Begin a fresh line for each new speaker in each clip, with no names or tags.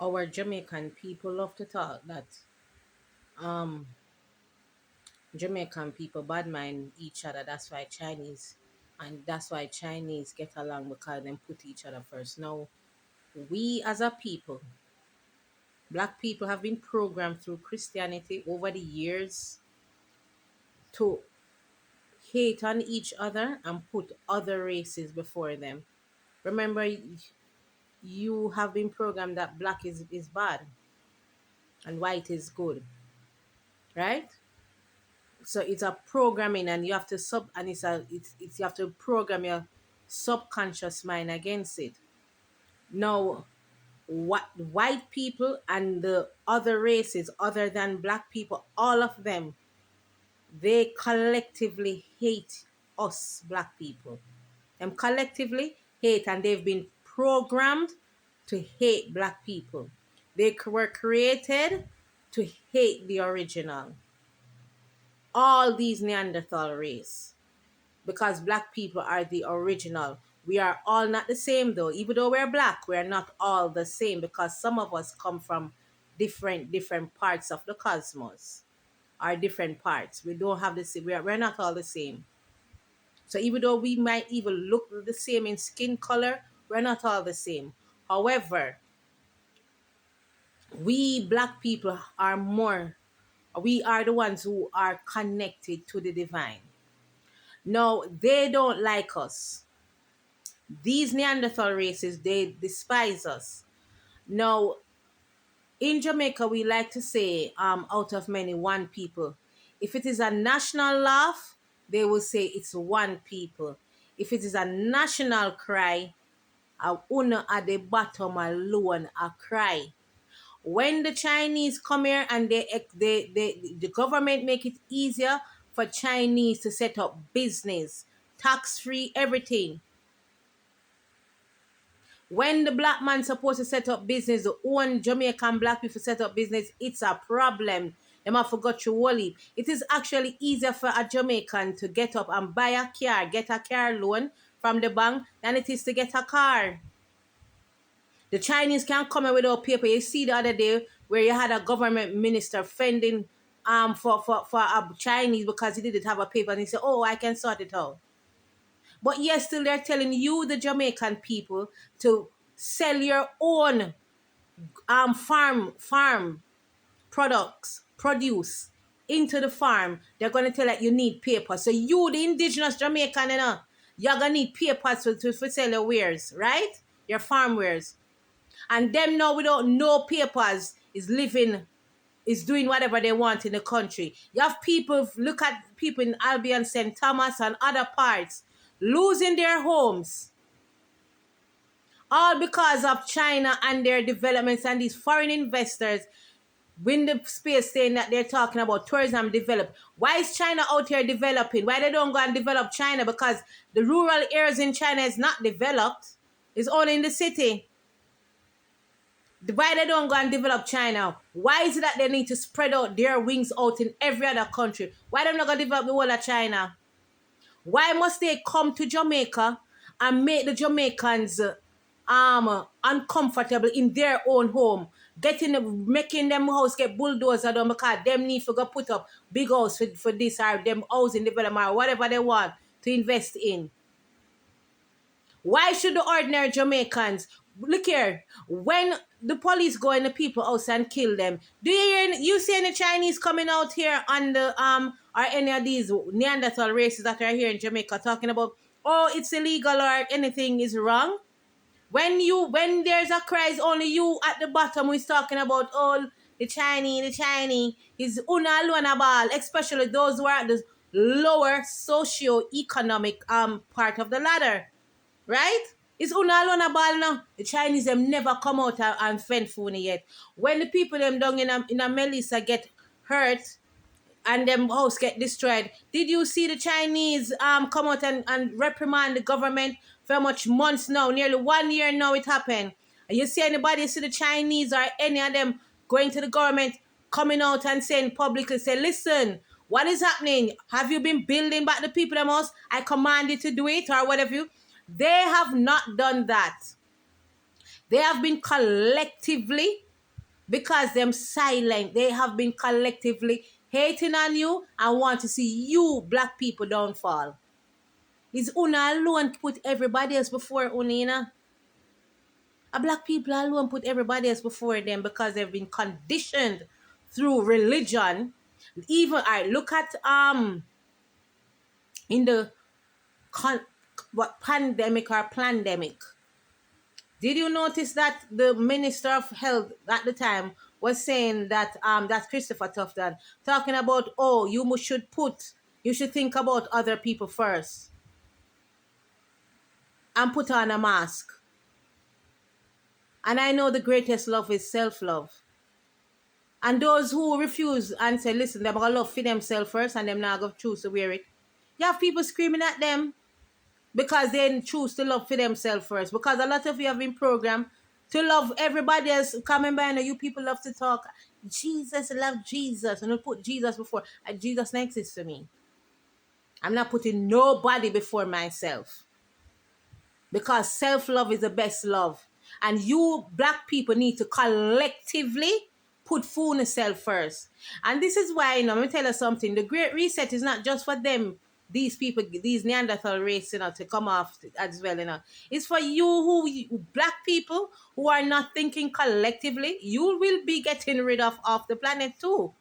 Our Jamaican people love to talk that um Jamaican people bad mind each other. That's why Chinese get along because them put each other first. Now we as a people, black people have been programmed through Christianity over the years to hate on each other and put other races before them. Remember, you have been programmed that black is bad and white is good, right? So it's a programming, and you have to sub and it's you have to program your subconscious mind against it. Now, what white people and the other races other than black people, all of them, they collectively hate us black people. Them collectively hate, and they've been programmed to hate black people. They were created to hate the original. All these Neanderthal race, because black people are the original. We are all not the same though. Even though we're black, we're not all the same because some of us come from different parts of the cosmos. Are different parts. We don't have the same. We're not all the same. So even though we might even look the same in skin color, we're not all the same. However, we black people are more. We are the ones who are connected to the divine. No, they don't like us. These Neanderthal races, they despise us. Now, in Jamaica, we like to say, out of many, one people. If it is a national laugh, they will say it's one people. If it is a national cry, a una at the bottom alone a cry. When the Chinese come here and the government make it easier for Chinese to set up business, tax free, everything. When the black man supposed to set up business, the own Jamaican black people set up business, it's a problem. Them have forgot you wally. It is actually easier for a Jamaican to get up and buy a car, get a car loan from the bank than it is to get a car. The Chinese can't come in without paper. You see the other day where you had a government minister fending for a Chinese because he didn't have a paper, and he said, "Oh, I can sort it out." But yes, still they're telling you, the Jamaican people, to sell your own farm products, produce into the farm. They're gonna tell that you need paper. So you, the indigenous Jamaican, you're gonna need papers to sell your wares, right? Your farm wares. And them now without no papers is doing whatever they want in the country. You have people, look at people in Albion, St. Thomas and other parts losing their homes, all because of China and their developments and these foreign investors win the space saying that they're talking about tourism develop. Why is China out here developing? Why they don't go and develop China? Because the rural areas in China is not developed. It's only in the city. Why they don't go and develop China? Why is it that they need to spread out their wings out in every other country? Why they not going to develop the whole of China? Why must they come to Jamaica and make the Jamaicans uncomfortable in their own home? Making them house get bulldozer done because them need to go put up big house for this or them housing development or whatever they want to invest in. Why should the ordinary Jamaicans look here? When the police go in the people house and kill them, do you see any Chinese coming out here on the or any of these Neanderthal races that are here in Jamaica talking about, oh, it's illegal or anything is wrong? When there's a cry, it's only you at the bottom who's talking about, oh, the Chinese is una alone ball, especially those who are at the lower socio-economic part of the ladder. Right? It's una alone ball now. The Chinese them never come out and fend for me yet. When the people them down in a Melissa get hurt and them house get destroyed, did you see the Chinese come out and reprimand the government for much months now? Nearly 1 year now it happened. And you see anybody see the Chinese or any of them going to the government coming out and saying publicly, say, listen, what is happening? Have you been building back the people them house? I command you to do it or whatever you. They have not done that. They have been collectively because them silent. They have been collectively hating on you and want to see you black people downfall. It's una alone put everybody else before una, you know? A black people alone put everybody else before them because they've been conditioned through religion. Even I look at in the what pandemic or pandemic. Did you notice that the Minister of Health at the time was saying that that's Christopher Tufton talking about, oh, you should think about other people first and put on a mask. And I know the greatest love is self-love. And those who refuse and say, listen, they're gonna love for themselves first and them not gonna choose to wear it. You have people screaming at them because they choose to love for themselves first. Because a lot of you have been programmed to love everybody else. Coming by, and you people love to talk. Jesus, love Jesus. And you put Jesus before. And Jesus next is to me. I'm not putting nobody before myself. Because self-love is the best love. And you black people need to collectively put food in self first. And this is why, let me tell you something. The Great Reset is not just for them, these people, these Neanderthal race, to come off as well, It's for you black people who are not thinking collectively. You will be getting rid of off the planet too.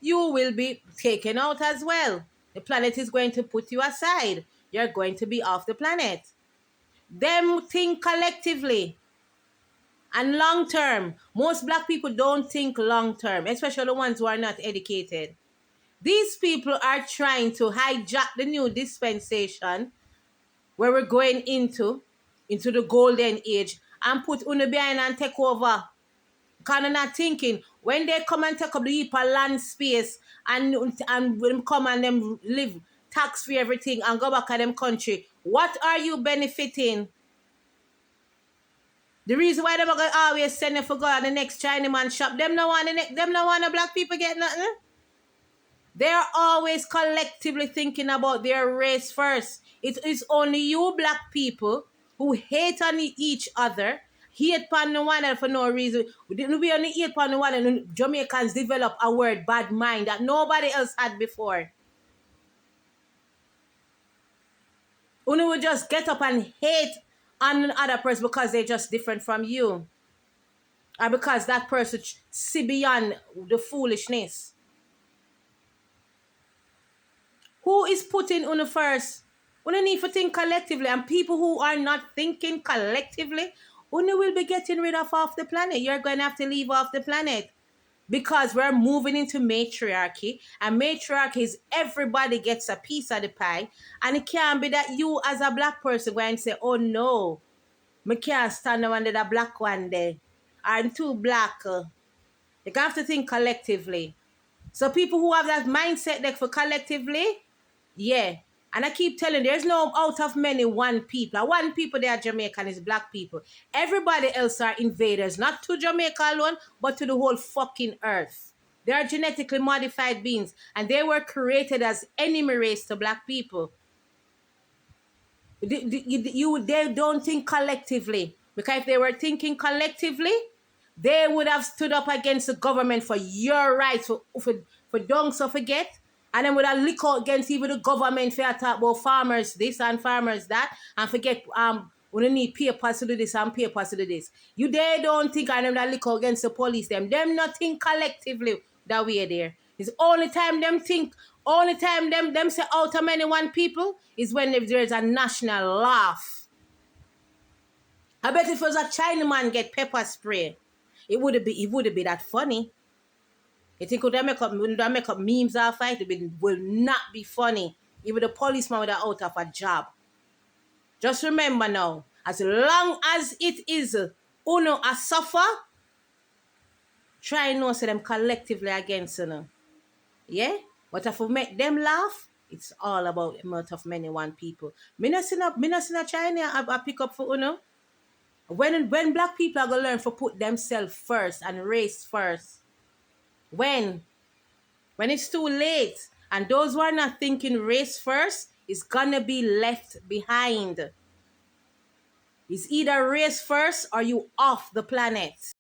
You will be taken out as well. The planet is going to put you aside. You're going to be off the planet. Them think collectively and long term. Most black people don't think long term, especially the ones who are not educated. These people are trying to hijack the new dispensation where we're going into the golden age and put una behind and take over. Because they're not thinking when they come and take up the heap of land space and them come and them live tax free everything and go back to them country, what are you benefiting? The reason why them are gonna always send them for go to the next Chinaman shop, them no want the black people get nothing. They're always collectively thinking about their race first. It is only you black people who hate on each other, hate upon the one for no reason. We only hate upon the one, and Jamaicans develop a word bad mind that nobody else had before. Unu will just get up and hate on another person because they're just different from you. Or because that person see beyond the foolishness. Who is putting Unu first? Unu need to think collectively. And people who are not thinking collectively, Unu will be getting rid of off the planet. You're going to have to leave off the planet. Because we're moving into matriarchy. And matriarchy is everybody gets a piece of the pie. And it can't be that you as a black person go and say, oh no, I can't stand under the black one there. I'm too black. You have to think collectively. So people who have that mindset like for collectively, yeah. And I keep telling there's no out of many one people. One people they are Jamaican is black people. Everybody else are invaders, not to Jamaica alone, but to the whole fucking earth. They are genetically modified beings, and they were created as enemy race to black people. They don't think collectively. Because if they were thinking collectively, they would have stood up against the government for your rights, for don't so forget. And then would have lick out against even the government for talk about farmers this and farmers that, and forget we need papers to do this and papers to do this. They don't think and them that lick out against the police, them not think collectively that we are there. It's only time them think, only time them say out of many one people is when there's a national laugh. I bet if it was a Chinaman get pepper spray, it would be that funny. You think would they make up memes off it? Will not be funny. Even the policeman would have out of a job. Just remember now, as long as it is uno a suffer, try and know so them collectively against you. Yeah? But if we make them laugh, it's all about the amount of many one people. Me not see a China I pick up for uno. When black people are gonna learn to put themselves first and race first. When it's too late, and those who are not thinking race first is gonna be left behind. It's either race first or you off the planet.